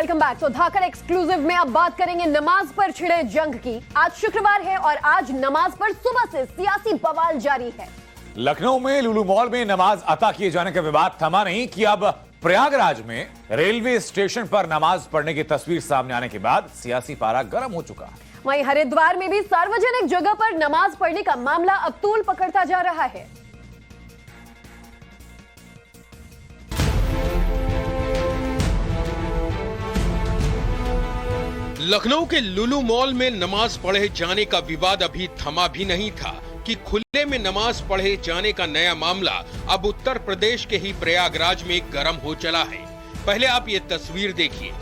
Welcome back. तो धाकड़ exclusive में अब बात करेंगे नमाज पर छिड़े जंग की। आज शुक्रवार है और आज नमाज पर सुबह से सियासी बवाल जारी है। लखनऊ में लुलु मॉल में नमाज अता किए जाने का विवाद थमा नहीं कि अब प्रयागराज में रेलवे स्टेशन पर नमाज पढ़ने की तस्वीर सामने आने के बाद सियासी पारा गर्म हो चुका है। वहीं हरिद्वार में भी सार्वजनिक जगह पर नमाज पढ़ने का मामला अब तूल पकड़ता जा रहा है। लखनऊ के लुलु मॉल में नमाज पढ़े जाने का विवाद अभी थमा भी नहीं था कि खुले में नमाज पढ़े जाने का नया मामला अब उत्तर प्रदेश के ही प्रयागराज में गर्म हो चला है। पहले आप ये तस्वीर देखिए।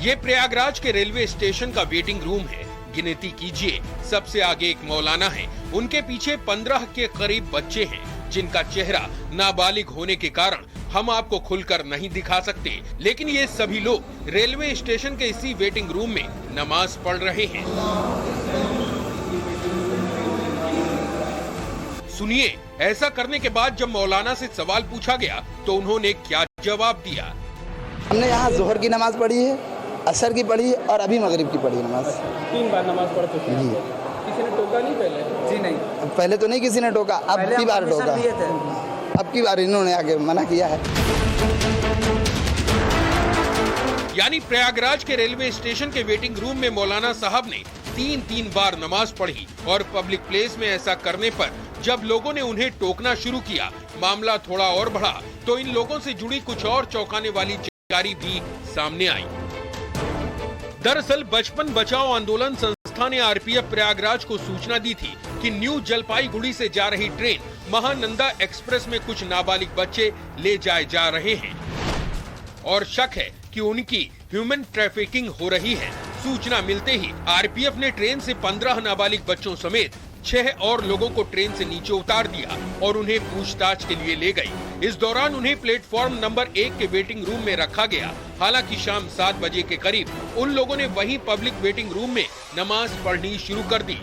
ये प्रयागराज के रेलवे स्टेशन का वेटिंग रूम है। गिनती कीजिए, सबसे आगे एक मौलाना है, उनके पीछे 15 के करीब बच्चे हैं जिनका चेहरा नाबालिग होने के कारण हम आपको खुलकर नहीं दिखा सकते, लेकिन ये सभी लोग रेलवे स्टेशन के इसी वेटिंग रूम में नमाज पढ़ रहे हैं। सुनिए, ऐसा करने के बाद जब मौलाना से सवाल पूछा गया तो उन्होंने क्या जवाब दिया। हमने यहाँ जोहर की नमाज पढ़ी है, असर की पढ़ी है और अभी मगरिब की पढ़ी है नमाज। 3 बार नमाज पढ़ चुके हैं। किसी ने टोका नहीं पहले? जी नहीं, पहले तो नहीं किसी ने टोका, अब की बार टोका, अब की बार इन्होंने आगे मना किया है। यानी प्रयागराज के रेलवे स्टेशन के वेटिंग रूम में मौलाना साहब ने 3 बार नमाज पढ़ी और पब्लिक प्लेस में ऐसा करने पर जब लोगों ने उन्हें टोकना शुरू किया, मामला थोड़ा और बढ़ा तो इन लोगों से जुड़ी कुछ और चौंकाने वाली जानकारी भी सामने आई। दरअसल बचपन बचाओ आंदोलन संस्था ने आरपीएफ प्रयागराज को सूचना दी थी कि न्यू जलपाईगुड़ी से जा रही ट्रेन महानंदा एक्सप्रेस में कुछ नाबालिग बच्चे ले जाए जा रहे हैं और शक है कि उनकी ह्यूमन ट्रैफिकिंग हो रही है। सूचना मिलते ही आरपीएफ ने ट्रेन से 15 नाबालिग बच्चों समेत 6 और लोगों को ट्रेन से नीचे उतार दिया और उन्हें पूछताछ के लिए ले गई। इस दौरान उन्हें प्लेटफॉर्म नंबर 1 के वेटिंग रूम में रखा गया। हालांकि शाम 7 बजे के करीब उन लोगों ने वहीं पब्लिक वेटिंग रूम में नमाज पढ़नी शुरू कर दी।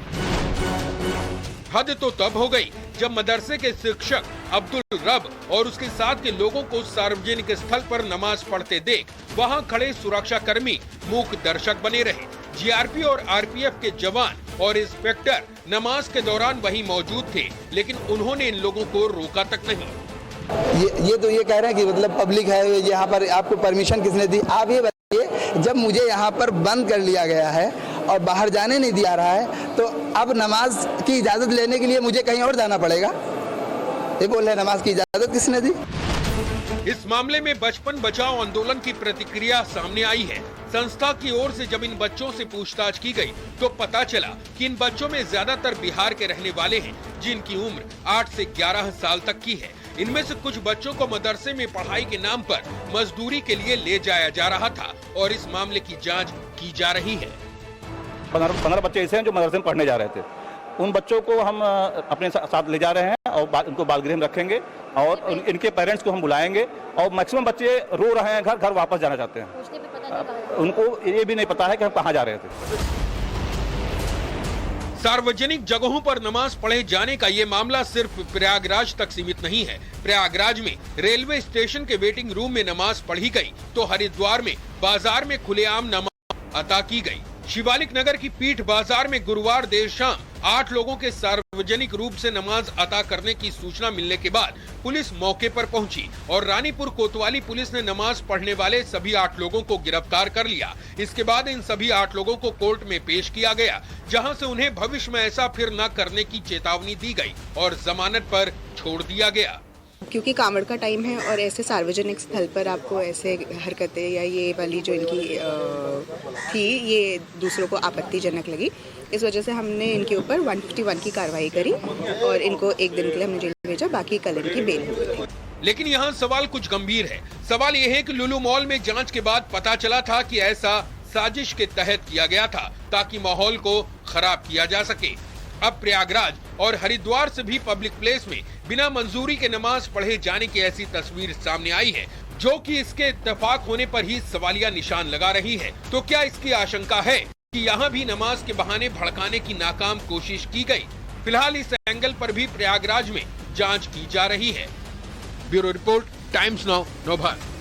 हद तो तब हो गई जब मदरसे के शिक्षक अब्दुल रब और उसके साथ के लोगों को सार्वजनिक स्थल पर नमाज पढ़ते देख वहां खड़े सुरक्षा कर्मी मूक दर्शक बने रहे। जीआरपी और आरपीएफ के जवान और इंस्पेक्टर नमाज के दौरान वहीं मौजूद थे, लेकिन उन्होंने इन लोगों को रोका तक नहीं। ये तो ये कह रहे हैं कि मतलब पब्लिक है, यहाँ पर आपको परमिशन किसने दी? आप ये बताइए, जब मुझे यहाँ पर बंद कर लिया गया है और बाहर जाने नहीं दिया रहा है, तो अब नमाज की इजाजत लेने के लिए मुझे कहीं और जाना पड़ेगा? ये बोल रहे नमाज की इजाजत किसने दी? इस मामले में बचपन बचाओ आंदोलन की प्रतिक्रिया सामने आई है। संस्था की ओर से जब इन बच्चों से पूछताछ की गई तो पता चला कि इन बच्चों में ज्यादातर बिहार के रहने वाले हैं, जिनकी उम्र 8 से 11 साल तक की है। इनमें से कुछ बच्चों को मदरसे में पढ़ाई के नाम पर मजदूरी के लिए ले जाया जा रहा था और इस मामले की जाँच की जा रही है। 15 बच्चे ऐसे हैं जो मदरसे में पढ़ने जा रहे थे। उन बच्चों को हम अपने साथ ले जा रहे हैं और उनको बालगृह में रखेंगे और इनके पेरेंट्स को हम बुलाएंगे और मैक्सिमम बच्चे रो रहे हैं, घर वापस जाना चाहते हैं। उनको ये भी नहीं पता है कि हम कहाँ जा रहे थे। सार्वजनिक जगहों पर नमाज पढ़े जाने का ये मामला सिर्फ प्रयागराज तक सीमित नहीं है। प्रयागराज में रेलवे स्टेशन के वेटिंग रूम में नमाज पढ़ी गई तो हरिद्वार में बाजार में खुलेआम नमाज अता की गई। शिवालिक नगर की पीठ बाजार में गुरुवार देर शाम 8 लोगों के सार्वजनिक रूप से नमाज अता करने की सूचना मिलने के बाद पुलिस मौके पर पहुंची और रानीपुर कोतवाली पुलिस ने नमाज पढ़ने वाले सभी 8 लोगों को गिरफ्तार कर लिया। इसके बाद इन सभी 8 लोगों को कोर्ट में पेश किया गया, जहां से उन्हें भविष्य में ऐसा फिर न करने की चेतावनी दी गई और जमानत पर छोड़ दिया गया। क्योंकि कांवड़ का टाइम है और ऐसे सार्वजनिक स्थल पर आपको ऐसे हरकतें या ये वाली जो इनकी थी, ये दूसरों को आपत्तिजनक लगी। इस वजह से हमने इनके ऊपर 151 की कार्रवाई करी और इनको 1 दिन के लिए हमने जेल भेजा, बाकी कल इनकी बेल हो गई। लेकिन यहाँ सवाल कुछ गंभीर है। सवाल ये है कि लुलु मॉल में जांच के बाद पता चला था कि ऐसा साजिश के तहत किया गया था ताकि माहौल को खराब किया जा सके। अब प्रयागराज और हरिद्वार से भी पब्लिक प्लेस में बिना मंजूरी के नमाज पढ़े जाने की ऐसी तस्वीर सामने आई है, जो कि इसके इत्तेफाक होने पर ही सवालिया निशान लगा रही है। तो क्या इसकी आशंका है कि यहाँ भी नमाज के बहाने भड़काने की नाकाम कोशिश की गई? फिलहाल इस एंगल पर भी प्रयागराज में जांच की जा रही है। Bureau report, times now, Navbharat.